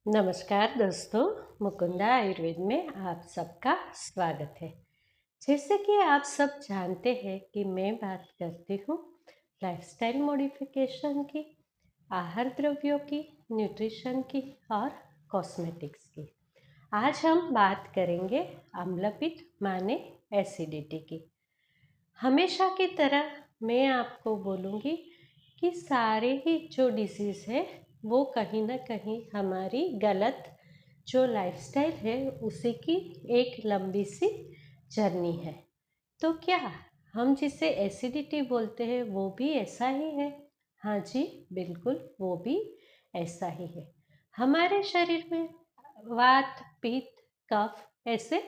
नमस्कार दोस्तों, मुकुंदा आयुर्वेद में आप सबका स्वागत है। जैसे कि आप सब जानते हैं कि मैं बात करती हूँ लाइफस्टाइल मॉडिफिकेशन की, आहार द्रव्यों की, न्यूट्रिशन की और कॉस्मेटिक्स की। आज हम बात करेंगे अम्लपित्त माने एसिडिटी की। हमेशा की तरह मैं आपको बोलूँगी कि सारे ही जो डिसीज़ है वो कहीं ना कहीं हमारी गलत जो लाइफस्टाइल है उसी की एक लंबी सी जर्नी है। तो क्या हम जिसे एसिडिटी बोलते हैं वो भी ऐसा ही है? हाँ जी, बिल्कुल वो भी ऐसा ही है। हमारे शरीर में वात, पित्त, कफ ऐसे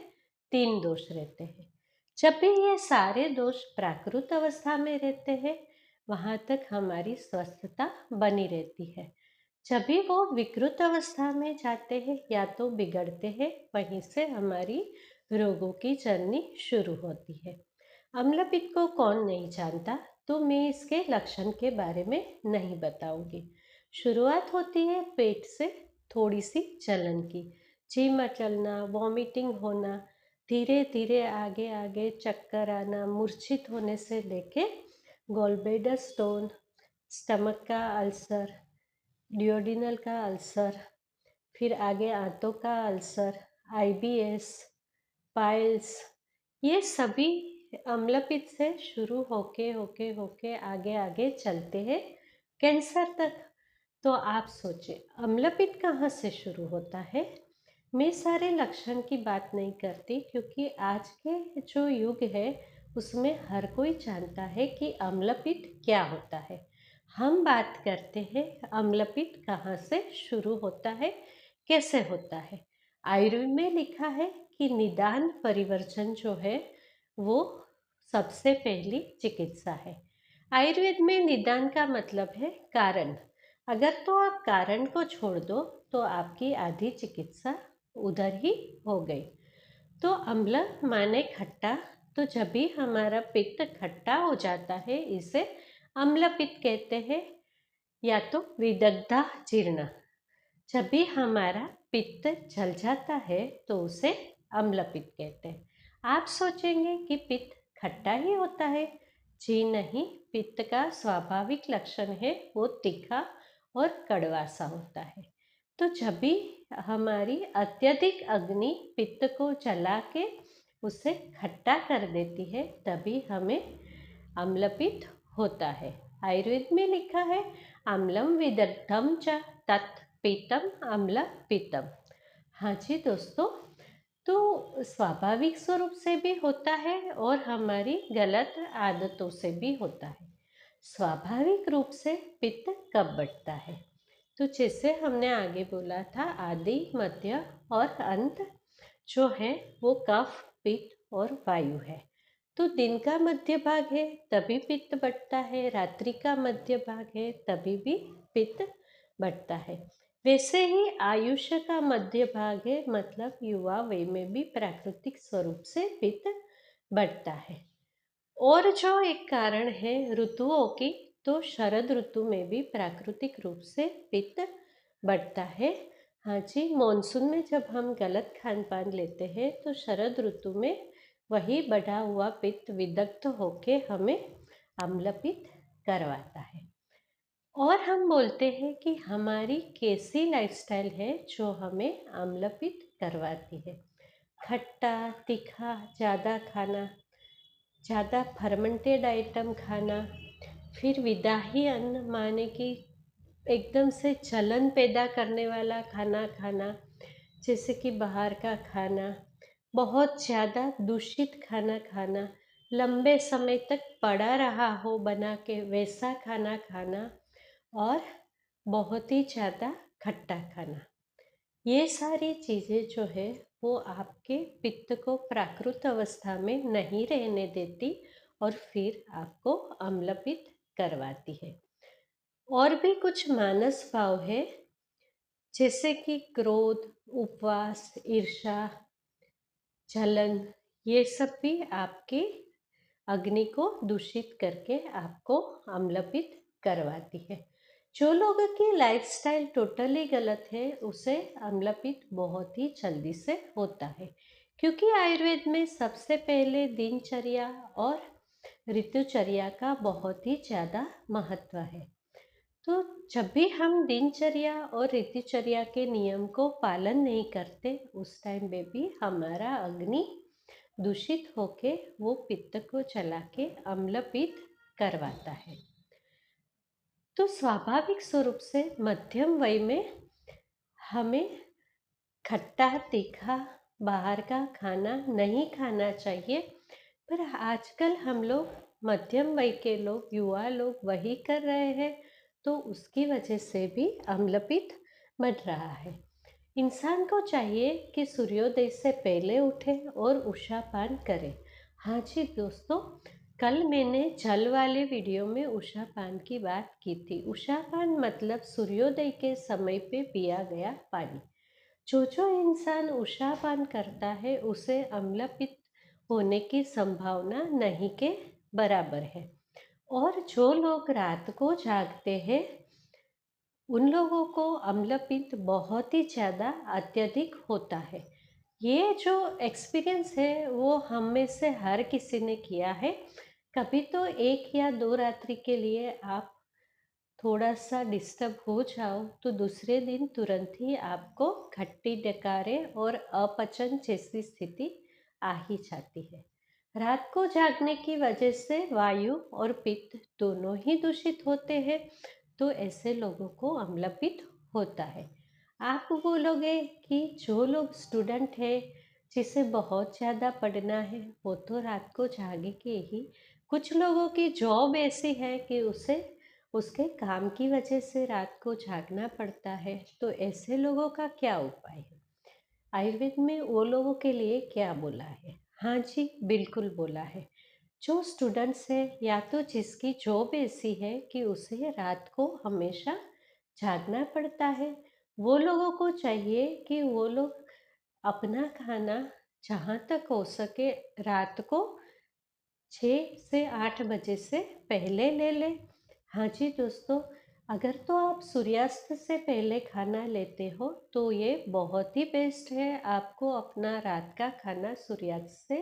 3 दोष रहते हैं। जब भी ये सारे दोष प्राकृत अवस्था में रहते हैं, वहाँ तक हमारी स्वस्थता बनी रहती है। जब भी वो विकृत अवस्था में जाते हैं या तो बिगड़ते हैं, वहीं से हमारी रोगों की जर्नी शुरू होती है। अम्लपित्त को कौन नहीं जानता, तो मैं इसके लक्षण के बारे में नहीं बताऊंगी। शुरुआत होती है पेट से थोड़ी सी जलन की, जी मचलना, वॉमिटिंग होना, धीरे धीरे आगे आगे चक्कर आना, मूर्छित होने से लेके गॉलब्लैडर स्टोन, स्टमक का अल्सर, डिओडिनल का अल्सर, फिर आगे आंतों का अल्सर, आईबीएस, पाइल्स, ये सभी अम्लपित्त से शुरू होके होके होके आगे आगे चलते हैं कैंसर तक। तो आप सोचें अम्लपित्त कहाँ से शुरू होता है। मैं सारे लक्षण की बात नहीं करती क्योंकि आज के जो युग है उसमें हर कोई जानता है कि अम्लपित्त क्या होता है। हम बात करते हैं अम्लपित्त कहाँ से शुरू होता है, कैसे होता है। आयुर्वेद में लिखा है कि निदान परिवर्जन जो है वो सबसे पहली चिकित्सा है। आयुर्वेद में निदान का मतलब है कारण। अगर तो आप कारण को छोड़ दो तो आपकी आधी चिकित्सा उधर ही हो गई। तो अम्ल माने खट्टा, तो जब भी हमारा पित्त खट्टा हो जाता है इसे अम्ल पित्त कहते हैं, या तो विदग्धा जीर्ण। जब भी हमारा पित्त जल जाता है तो उसे अम्ल पित्त कहते हैं। आप सोचेंगे कि पित्त खट्टा ही होता है। जी नहीं, पित्त का स्वाभाविक लक्षण है वो तीखा और कड़वा सा होता है। तो जब भी हमारी अत्यधिक अग्नि पित्त को जला के उसे खट्टा कर देती है तभी हमें अम्लपित्त होता है। आयुर्वेद में लिखा है अम्लम विदग्धम च तत् पित्तम अम्ल पित्तम। हाँ जी दोस्तों, तो स्वाभाविक स्वरूप से भी होता है और हमारी गलत आदतों से भी होता है। स्वाभाविक रूप से पित्त कब बढ़ता है, तो जैसे हमने आगे बोला था आदि, मध्य और अंत जो है वो कफ, पित्त और वायु है। तो दिन का मध्य भाग है तभी पित्त बढ़ता है, रात्रि का मध्य भाग है तभी भी पित्त बढ़ता है। वैसे ही आयुष्य का मध्य भाग है, मतलब युवा वय में भी प्राकृतिक स्वरूप से पित्त बढ़ता है। और जो एक कारण है ऋतुओं की, तो शरद ऋतु में भी प्राकृतिक रूप से पित्त बढ़ता है। हाँ जी, मॉनसून में जब हम गलत खान पान लेते हैं तो शरद ऋतु में वही बढ़ा हुआ पित्त विदग्ध होके हमें अम्लपित्त करवाता है। और हम बोलते हैं कि हमारी कैसी लाइफस्टाइल है जो हमें अम्लपित्त करवाती है। खट्टा, तीखा ज़्यादा खाना, ज़्यादा फर्मेंटेड आइटम खाना, फिर विदाही अन्न माने कि एकदम से जलन पैदा करने वाला खाना खाना, जैसे कि बाहर का खाना, बहुत ज़्यादा दूषित खाना खाना, लंबे समय तक पड़ा रहा हो बना के वैसा खाना खाना, और बहुत ही ज़्यादा खट्टा खाना। ये सारी चीज़ें जो है वो आपके पित्त को प्राकृत अवस्था में नहीं रहने देती और फिर आपको अम्लपित्त करवाती है। और भी कुछ मानस भाव है जैसे कि क्रोध, उपवास, ईर्ष्या, जलन, ये सब भी आपकी अग्नि को दूषित करके आपको अम्लपित्त करवाती है। जो लोगों की लाइफस्टाइल टोटली गलत है उसे अम्लपित्त बहुत ही जल्दी से होता है, क्योंकि आयुर्वेद में सबसे पहले दिनचर्या और ऋतुचर्या का बहुत ही ज़्यादा महत्व है। तो जब भी हम दिनचर्या और ऋतुचर्या के नियम को पालन नहीं करते, उस टाइम पे भी हमारा अग्नि दूषित होके वो पित्त को चला के अम्ल पित्त करवाता है। तो स्वाभाविक स्वरूप से मध्यम वय में हमें खट्टा तीखा बाहर का खाना नहीं खाना चाहिए, पर आजकल हम लोग मध्यम वय के लोग, युवा लोग वही कर रहे हैं, तो उसकी वजह से भी अम्लपित्त बढ़ रहा है। इंसान को चाहिए कि सूर्योदय से पहले उठे और उषापान करे। हाँ जी दोस्तों, कल मैंने जल वाले वीडियो में उषापान की बात की थी। उषापान मतलब सूर्योदय के समय पे पिया गया पानी। जो जो इंसान उषापान करता है उसे अम्लपित्त होने की संभावना नहीं के बराबर है। और जो लोग रात को जागते हैं उन लोगों को अम्लपित्त बहुत ही ज़्यादा अत्यधिक होता है। ये जो एक्सपीरियंस है वो हम में से हर किसी ने किया है। कभी तो 1 या 2 रात्रि के लिए आप थोड़ा सा डिस्टर्ब हो जाओ तो दूसरे दिन तुरंत ही आपको खट्टी डकारें और अपचन जैसी स्थिति आ ही जाती है। रात को जागने की वजह से वायु और पित्त दोनों ही दूषित होते हैं, तो ऐसे लोगों को अम्लपित्त होता है। आप बोलोगे कि जो लोग स्टूडेंट है, जिसे बहुत ज़्यादा पढ़ना है, वो तो रात को जागेंगे ही। कुछ लोगों की जॉब ऐसी है कि उसे उसके काम की वजह से रात को जागना पड़ता है, तो ऐसे लोगों का क्या उपाय है? आयुर्वेद में वो लोगों के लिए क्या बोला है? हाँ जी, बिल्कुल बोला है। जो स्टूडेंट्स है या तो जिसकी जॉब ऐसी है कि उसे रात को हमेशा जागना पड़ता है, वो लोगों को चाहिए कि वो लोग अपना खाना जहाँ तक हो सके रात को 6 से 8 बजे से पहले ले लें। हाँ जी दोस्तों, अगर तो आप सूर्यास्त से पहले खाना लेते हो तो ये बहुत ही बेस्ट है। आपको अपना रात का खाना सूर्यास्त से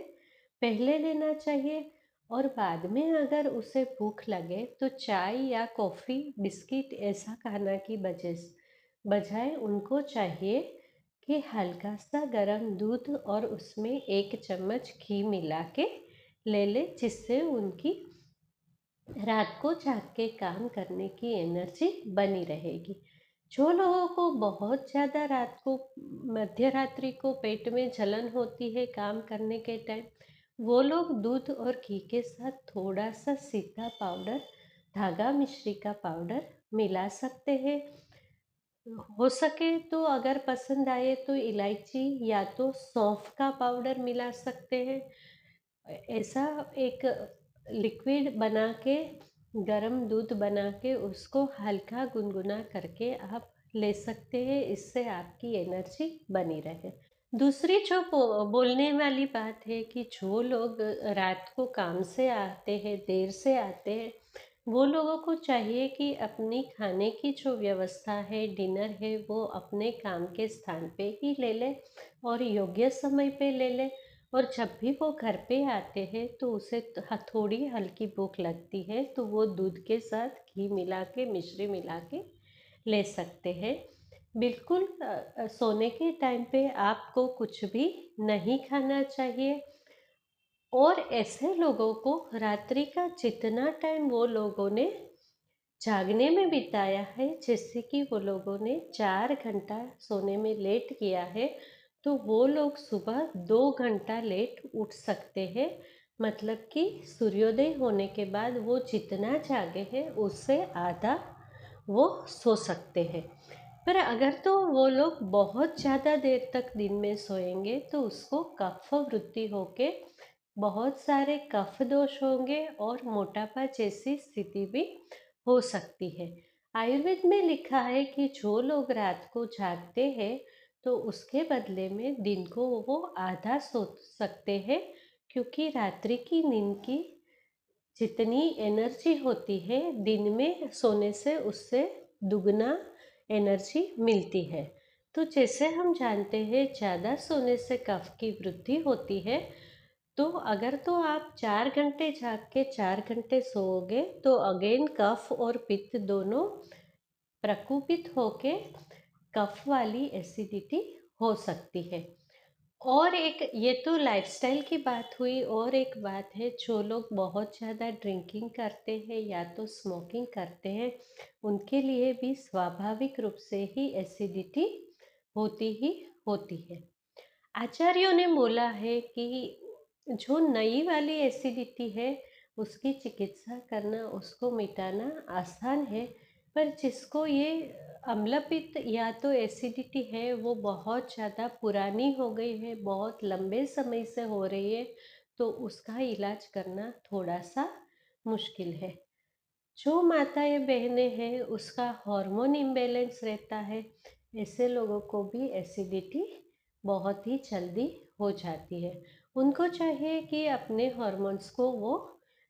पहले लेना चाहिए। और बाद में अगर उसे भूख लगे तो चाय या कॉफ़ी, बिस्किट ऐसा खाना की बजाय उनको चाहिए कि हल्का सा गरम दूध और उसमें 1 चम्मच घी मिला के ले ले, जिससे उनकी रात को जाग के काम करने की एनर्जी बनी रहेगी। जो लोगों को बहुत ज़्यादा रात को मध्य रात्रि को पेट में जलन होती है काम करने के टाइम, वो लोग दूध और घी के साथ थोड़ा सा सीता पाउडर, धागा मिश्री का पाउडर मिला सकते हैं। हो सके तो अगर पसंद आए तो इलायची या तो सौंफ का पाउडर मिला सकते हैं। ऐसा एक लिक्विड बना के, गरम दूध बना के उसको हल्का गुनगुना करके आप ले सकते हैं, इससे आपकी एनर्जी बनी रहे। दूसरी जो बोलने वाली बात है कि जो लोग रात को काम से आते हैं, देर से आते हैं, वो लोगों को चाहिए कि अपनी खाने की जो व्यवस्था है, डिनर है, वो अपने काम के स्थान पे ही ले लें और योग्य समय पे ले लें। और जब भी वो घर पे आते हैं तो उसे थोड़ी हल्की भूख लगती है तो वो दूध के साथ घी मिला के, मिश्री मिला के ले सकते हैं। बिल्कुल सोने के टाइम पे आपको कुछ भी नहीं खाना चाहिए। और ऐसे लोगों को रात्रि का जितना टाइम वो लोगों ने जागने में बिताया है, जैसे कि वो लोगों ने 4 घंटा सोने में लेट किया है, तो वो लोग सुबह 2 घंटा लेट उठ सकते हैं। मतलब कि सूर्योदय होने के बाद वो जितना जागे हैं उससे आधा वो सो सकते हैं। पर अगर तो वो लोग बहुत ज़्यादा देर तक दिन में सोएंगे तो उसको कफ वृद्धि होके बहुत सारे कफ दोष होंगे और मोटापा जैसी स्थिति भी हो सकती है। आयुर्वेद में लिखा है कि जो लोग रात को जागते हैं तो उसके बदले में दिन को वो आधा सो सकते हैं, क्योंकि रात्रि की नींद की जितनी एनर्जी होती है दिन में सोने से उससे दुगना एनर्जी मिलती है। तो जैसे हम जानते हैं ज़्यादा सोने से कफ की वृद्धि होती है, तो अगर तो आप 4 घंटे जाग के 4 घंटे सोओगे तो अगेन कफ और पित्त दोनों प्रकोपित होके कफ वाली एसिडिटी हो सकती है। और एक ये तो लाइफस्टाइल की बात हुई, और एक बात है जो लोग बहुत ज़्यादा ड्रिंकिंग करते हैं या तो स्मोकिंग करते हैं, उनके लिए भी स्वाभाविक रूप से ही एसिडिटी होती ही होती है। आचार्यों ने बोला है कि जो नई वाली एसिडिटी है उसकी चिकित्सा करना, उसको मिटाना आसान है, पर जिसको ये अम्लपित्त या तो एसिडिटी है वो बहुत ज़्यादा पुरानी हो गई है, बहुत लंबे समय से हो रही है, तो उसका इलाज करना थोड़ा सा मुश्किल है। जो माताएं बहनें हैं उसका हार्मोन इम्बैलेंस रहता है, ऐसे लोगों को भी एसिडिटी बहुत ही जल्दी हो जाती है। उनको चाहिए कि अपने हार्मोन्स को वो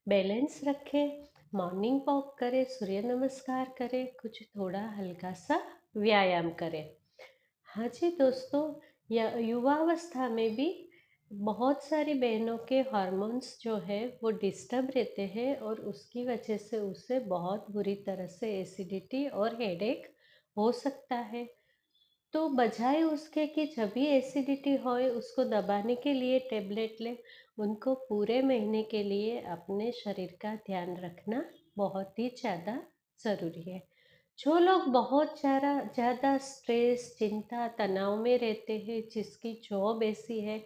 बैलेंस रखें, मॉर्निंग वॉक करें, सूर्य नमस्कार करें, कुछ थोड़ा हल्का सा व्यायाम करें। हाँ जी दोस्तों, या युवावस्था में भी बहुत सारी बहनों के हार्मोन्स जो है वो डिस्टर्ब रहते हैं, और उसकी वजह से उसे बहुत बुरी तरह से एसिडिटी और हेडेक हो सकता है। तो बजाय उसके कि जब भी एसिडिटी होए उसको दबाने के लिए टैबलेट ले, उनको पूरे महीने के लिए अपने शरीर का ध्यान रखना बहुत ही ज़्यादा ज़रूरी है। जो लोग बहुत ज़्यादा ज़्यादा स्ट्रेस, चिंता, तनाव में रहते हैं, जिसकी जॉब ऐसी है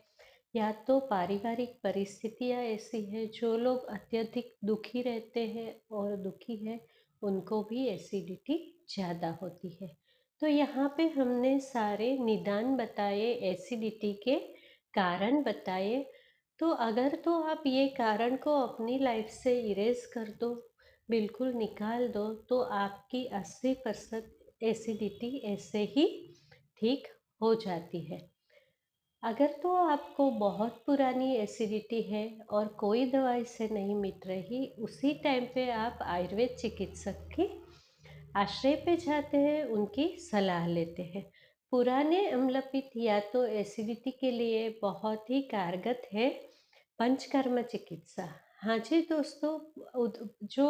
या तो पारिवारिक परिस्थितियाँ ऐसी है, जो लोग अत्यधिक दुखी रहते हैं और दुखी है, उनको भी एसिडिटी ज़्यादा होती है। तो यहाँ पे हमने सारे निदान बताए, एसिडिटी के कारण बताए। तो अगर तो आप ये कारण को अपनी लाइफ से इरेज कर दो, बिल्कुल निकाल दो, तो आपकी 80% एसिडिटी ऐसे ही ठीक हो जाती है। अगर तो आपको बहुत पुरानी एसिडिटी है और कोई दवाई से नहीं मिट रही, उसी टाइम पे आप आयुर्वेद चिकित्सक की आश्रय पे जाते हैं, उनकी सलाह लेते हैं। पुराने अम्लपित्त या तो एसिडिटी के लिए बहुत ही कारगर है पंचकर्म चिकित्सा। हाँ जी दोस्तों, जो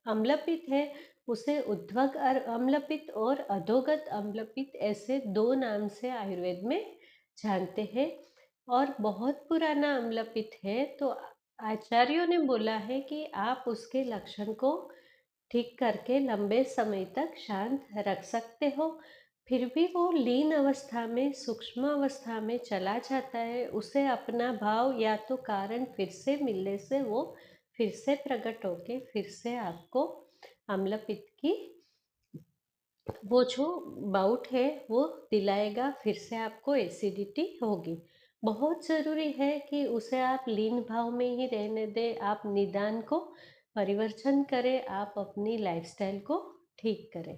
अम्लपित्त है उसे उद्वक अम्लपित्त और अधोगत अम्लपित्त ऐसे दो नाम से आयुर्वेद में जानते हैं। और बहुत पुराना अम्लपित्त है तो आचार्यों ने बोला है कि आप उसके लक्षण को ठीक करके लंबे समय तक शांत रख सकते हो। फिर भी वो लीन अवस्था में, सूक्ष्म अवस्था में चला जाता है, उसे अपना भाव या तो कारण फिर से मिलने से वो फिर से प्रकट होके फिर से आपको अम्लपित्त की वो जो बाउट है वो दिलाएगा, फिर से आपको एसिडिटी होगी। बहुत ज़रूरी है कि उसे आप लीन भाव में ही रहने दें, आप निदान को परिवर्तन करें, आप अपनी लाइफस्टाइल को ठीक करें।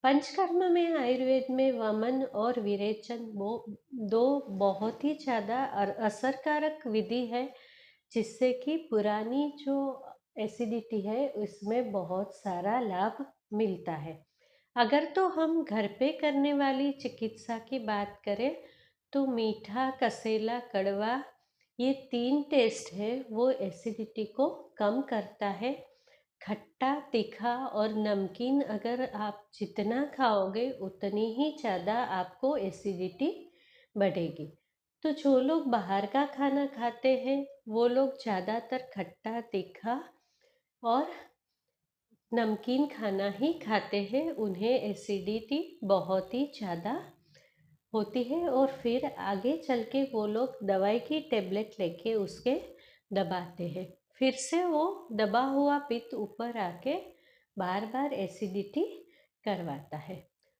पंचकर्म में आयुर्वेद में वमन और विरेचन वो दो बहुत ही ज़्यादा असरकारक विधि है, जिससे कि पुरानी जो एसिडिटी है उसमें बहुत सारा लाभ मिलता है। अगर तो हम घर पे करने वाली चिकित्सा की बात करें, तो मीठा, कसेला, कड़वा, ये 3 टेस्ट है वो एसिडिटी को कम करता है। खट्टा, तीखा और नमकीन अगर आप जितना खाओगे उतनी ही ज़्यादा आपको एसिडिटी बढ़ेगी। तो जो लोग बाहर का खाना खाते हैं वो लोग ज़्यादातर खट्टा, तीखा और नमकीन खाना ही खाते हैं, उन्हें एसिडिटी बहुत ही ज़्यादा होती है, और फिर आगे चल के वो लोग दवाई की टेबलेट लेके उसके दबाते हैं, फिर से वो दबा हुआ पित्त ऊपर आके बार बार एसिडिटी करवाता है।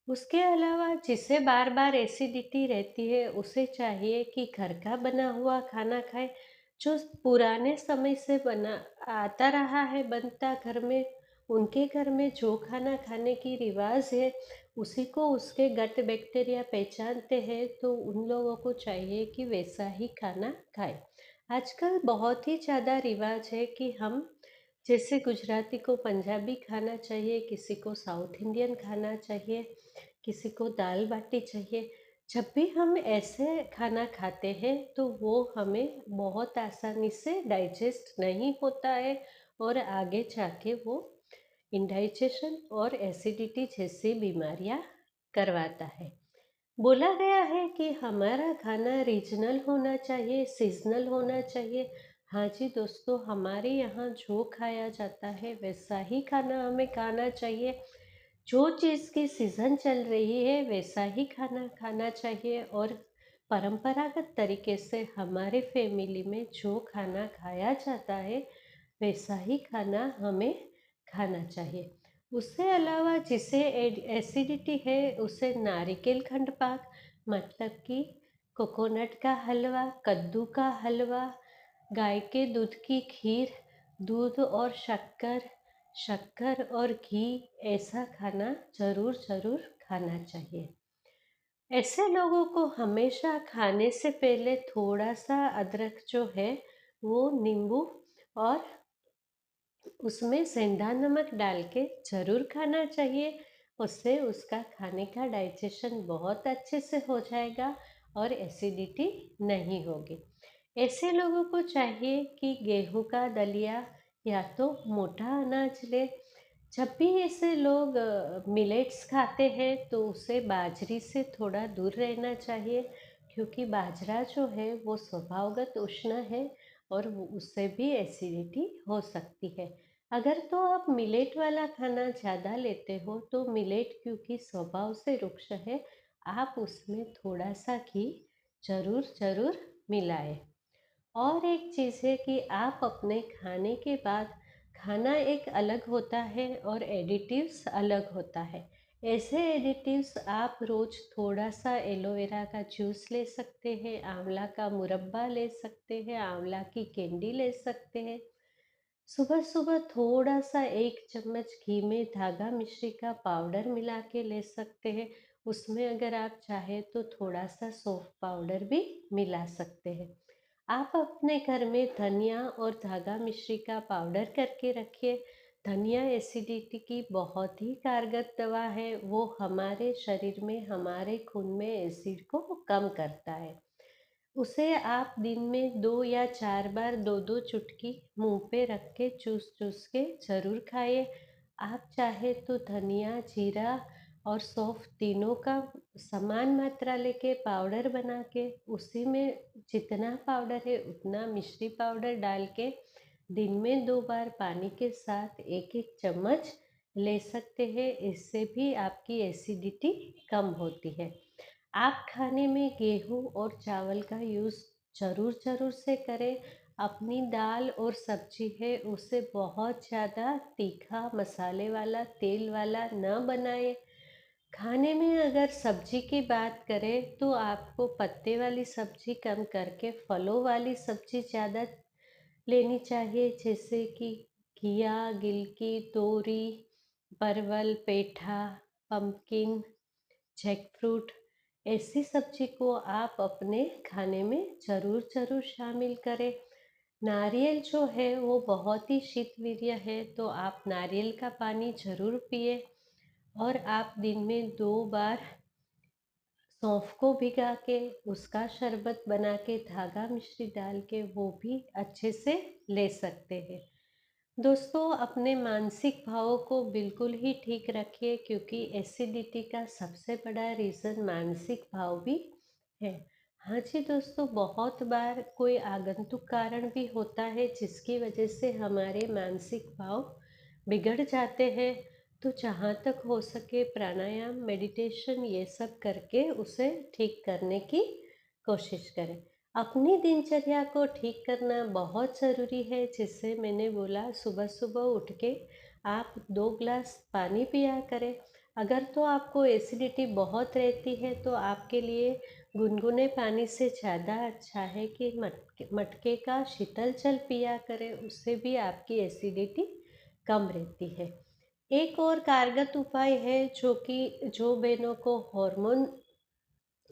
उसके अलावा जिसे बार बार एसिडिटी रहती है उसे चाहिए कि घर का बना हुआ खाना खाए, जो पुराने समय से बना आता रहा है बनता घर में। उनके घर में जो खाना खाने की रिवाज है उसी को उसके गट बैक्टीरिया पहचानते हैं, तो उन लोगों को चाहिए कि वैसा ही खाना खाए। आजकल बहुत ही ज़्यादा रिवाज है कि हम जैसे गुजराती को पंजाबी खाना चाहिए, किसी को साउथ इंडियन खाना चाहिए, किसी को दाल बाटी चाहिए। जब भी हम ऐसे खाना खाते हैं तो वो हमें बहुत आसानी से डाइजेस्ट नहीं होता है और आगे जाके वो इंडाइजेशन और एसिडिटी जैसी बीमारियां करवाता है। बोला गया है कि हमारा खाना रीजनल होना चाहिए, सीजनल होना चाहिए। हाँ जी दोस्तों, हमारे यहाँ जो खाया जाता है वैसा ही खाना हमें खाना चाहिए। जो चीज़ की सीज़न चल रही है वैसा ही खाना खाना चाहिए और परंपरागत तरीके से हमारे फैमिली में जो खाना खाया जाता है वैसा ही खाना हमें खाना चाहिए। उससे अलावा जिसे एसिडिटी है उसे नारिकेल खंड पाक, मतलब कि कोकोनट का हलवा, कद्दू का हलवा, गाय के दूध की खीर, दूध और शक्कर, शक्कर और घी, ऐसा खाना ज़रूर ज़रूर खाना चाहिए। ऐसे लोगों को हमेशा खाने से पहले थोड़ा सा अदरक जो है वो नींबू और उसमें सेंधा नमक डाल के ज़रूर खाना चाहिए। उससे उसका खाने का डाइजेशन बहुत अच्छे से हो जाएगा और एसिडिटी नहीं होगी। ऐसे लोगों को चाहिए कि गेहूं का दलिया या तो मोटा अनाज ले। जब भी ऐसे लोग मिलेट्स खाते हैं तो उसे बाजरी से थोड़ा दूर रहना चाहिए, क्योंकि बाजरा जो है वो स्वभावगत उष्ण है और उससे भी एसिडिटी हो सकती है। अगर तो आप मिलेट वाला खाना ज़्यादा लेते हो तो मिलेट क्योंकि स्वभाव से रुक्ष है, आप उसमें थोड़ा सा घी जरूर जरूर मिलाएं। और एक चीज़ है कि आप अपने खाने के बाद खाना एक अलग होता है और एडिटिव्स अलग होता है। ऐसे एडिटिव्स आप रोज़ थोड़ा सा एलोवेरा का जूस ले सकते हैं, आंवला का मुरब्बा ले सकते हैं, आंवला की कैंडी ले सकते हैं। सुबह सुबह थोड़ा सा 1 चम्मच घी में धागा मिश्री का पाउडर मिला के ले सकते हैं। उसमें अगर आप चाहें तो थोड़ा सा सौंफ पाउडर भी मिला सकते हैं। आप अपने घर में धनिया और धागा मिश्री का पाउडर करके रखिए। धनिया एसिडिटी की बहुत ही कारगर दवा है। वो हमारे शरीर में, हमारे खून में एसिड को कम करता है। उसे आप दिन में 2 या 4 बार 2-2 चुटकी मुंह पे रख के चूस चूस के ज़रूर खाइए। आप चाहे तो धनिया, जीरा और सौंफ तीनों का समान मात्रा लेके पाउडर बना के उसी में जितना पाउडर है उतना मिश्री पाउडर डाल के दिन में 2 बार पानी के साथ 1-1 चम्मच ले सकते हैं। इससे भी आपकी एसिडिटी कम होती है। आप खाने में गेहूं और चावल का यूज़ ज़रूर ज़रूर से करें। अपनी दाल और सब्जी है उसे बहुत ज़्यादा तीखा, मसाले वाला, तेल वाला न बनाएं। खाने में अगर सब्जी की बात करें तो आपको पत्ते वाली सब्जी कम करके फलों वाली सब्जी ज़्यादा लेनी चाहिए, जैसे कि घिया, गिलकी, तोरी, परवल, पेठा, पम्पकिन, जैकफ्रूट। ऐसी सब्जी को आप अपने खाने में ज़रूर ज़रूर शामिल करें। नारियल जो है वो बहुत ही शीतवीर्य है, तो आप नारियल का पानी ज़रूर पिए। और आप दिन में 2 बार सौंफ को भिगा के उसका शरबत बना के धागा मिश्री डाल के वो भी अच्छे से ले सकते हैं। दोस्तों, अपने मानसिक भावों को बिल्कुल ही ठीक रखिए, क्योंकि एसिडिटी का सबसे बड़ा रीज़न मानसिक भाव भी है। हाँ जी दोस्तों, बहुत बार कोई आगंतुक कारण भी होता है जिसकी वजह से हमारे मानसिक भाव बिगड़ जाते हैं। तो जहाँ तक हो सके प्राणायाम, मेडिटेशन ये सब करके उसे ठीक करने की कोशिश करें। अपनी दिनचर्या को ठीक करना बहुत ज़रूरी है। जिससे मैंने बोला, सुबह सुबह उठ के आप 2 ग्लास पानी पिया करें। अगर तो आपको एसिडिटी बहुत रहती है तो आपके लिए गुनगुने पानी से ज़्यादा अच्छा है कि मटके मटके का शीतल जल पिया करें। उससे भी आपकी एसिडिटी कम रहती है। एक और कारगर उपाय है जो बहनों को हार्मोन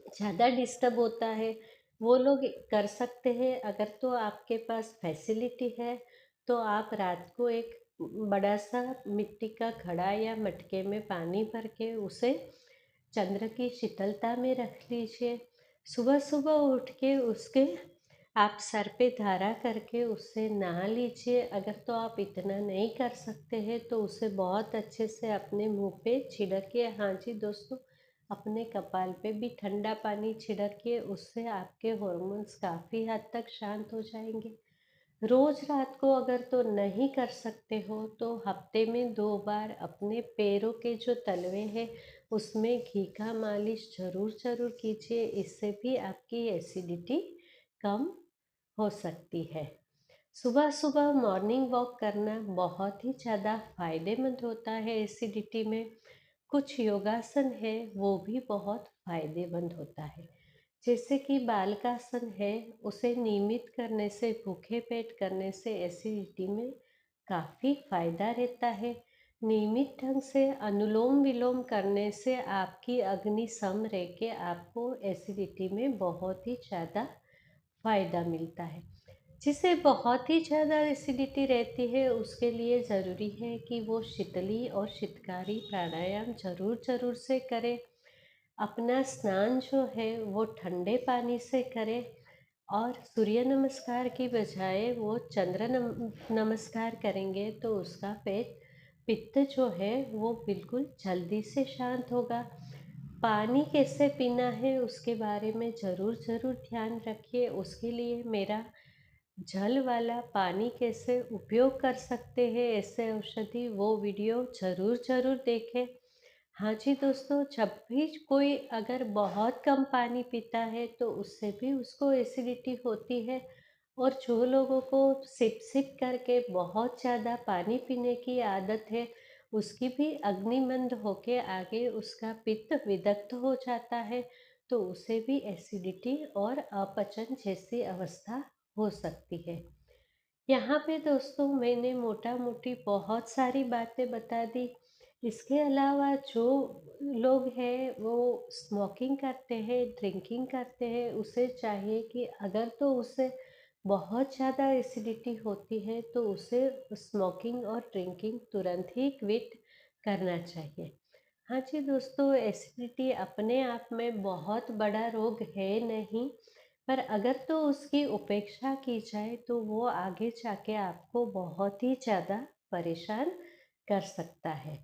ज़्यादा डिस्टर्ब होता है वो लोग कर सकते हैं। अगर तो आपके पास फैसिलिटी है तो आप रात को एक बड़ा सा मिट्टी का घड़ा या मटके में पानी भर के उसे चंद्र की शीतलता में रख लीजिए। सुबह सुबह उठ के उसके आप सर पे धारा करके उससे नहा लीजिए। अगर तो आप इतना नहीं कर सकते हैं तो उसे बहुत अच्छे से अपने मुंह पे छिड़किए। हाँ जी दोस्तों, अपने कपाल पे भी ठंडा पानी छिड़किए, उससे आपके हॉर्मोन्स काफ़ी हद तक शांत हो जाएंगे। रोज रात को अगर तो नहीं कर सकते हो तो हफ्ते में 2 बार अपने पैरों के जो तलवे हैं उसमें घी का मालिश जरूर जरूर कीजिए। इससे भी आपकी एसिडिटी कम हो सकती है। सुबह सुबह मॉर्निंग वॉक करना बहुत ही ज़्यादा फायदेमंद होता है एसिडिटी में। कुछ योगासन है वो भी बहुत फायदेमंद होता है, जैसे कि बालकासन है। उसे नियमित करने से, भूखे पेट करने से एसिडिटी में काफ़ी फायदा रहता है। नियमित ढंग से अनुलोम विलोम करने से आपकी अग्नि सम रह के आपको एसिडिटी में बहुत ही ज़्यादा फायदा मिलता है। जिसे बहुत ही ज़्यादा एसिडिटी रहती है उसके लिए ज़रूरी है कि वो शीतली और शीतकारी प्राणायाम ज़रूर ज़रूर से करें। अपना स्नान जो है वो ठंडे पानी से करें और सूर्य नमस्कार की बजाय वो चंद्र नमस्कार करेंगे तो उसका पेट पित्त जो है वो बिल्कुल जल्दी से शांत होगा। पानी कैसे पीना है उसके बारे में ज़रूर ज़रूर ध्यान रखिए। उसके लिए मेरा जल वाला पानी कैसे उपयोग कर सकते हैं ऐसे औषधि, वो वीडियो ज़रूर ज़रूर देखें। हाँ जी दोस्तों, जब भी कोई अगर बहुत कम पानी पीता है तो उससे भी उसको एसिडिटी होती है। और जो लोगों को सिप सिप करके बहुत ज़्यादा पानी पीने की आदत है उसकी भी अग्निमंद होके आगे उसका पित्त विदग्ध हो जाता है, तो उसे भी एसिडिटी और अपचन जैसी अवस्था हो सकती है। यहाँ पे दोस्तों मैंने मोटा मोटी बहुत सारी बातें बता दी। इसके अलावा जो लोग हैं वो स्मोकिंग करते हैं, ड्रिंकिंग करते हैं, उसे चाहिए कि अगर तो उसे बहुत ज़्यादा एसिडिटी होती है तो उसे स्मोकिंग और ड्रिंकिंग तुरंत ही क्विट करना चाहिए। हाँ जी दोस्तों, एसिडिटी अपने आप में बहुत बड़ा रोग है नहीं, पर अगर तो उसकी उपेक्षा की जाए तो वो आगे जाके आपको बहुत ही ज़्यादा परेशान कर सकता है।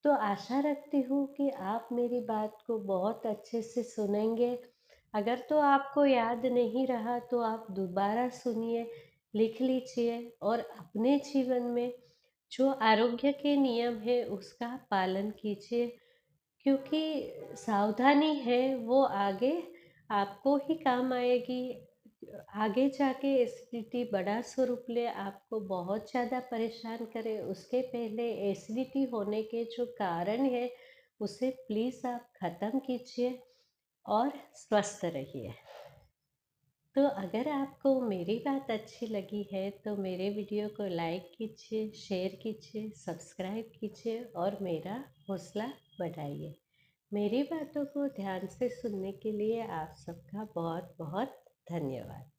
तो आशा रखती हूँ कि आप मेरी बात को बहुत अच्छे से सुनेंगे। अगर तो आपको याद नहीं रहा तो आप दोबारा सुनिए, लिख लीजिए और अपने जीवन में जो आरोग्य के नियम है उसका पालन कीजिए। क्योंकि सावधानी है वो आगे आपको ही काम आएगी। आगे जाके एसिडिटी बड़ा स्वरूप ले आपको बहुत ज़्यादा परेशान करे उसके पहले एसिडिटी होने के जो कारण है उसे प्लीज़ आप ख़त्म कीजिए और स्वस्थ रहिए। तो अगर आपको मेरी बात अच्छी लगी है तो मेरे वीडियो को लाइक कीजिए, शेयर कीजिए, सब्सक्राइब कीजिए और मेरा हौसला बढ़ाइए। मेरी बातों को ध्यान से सुनने के लिए आप सबका बहुत बहुत धन्यवाद।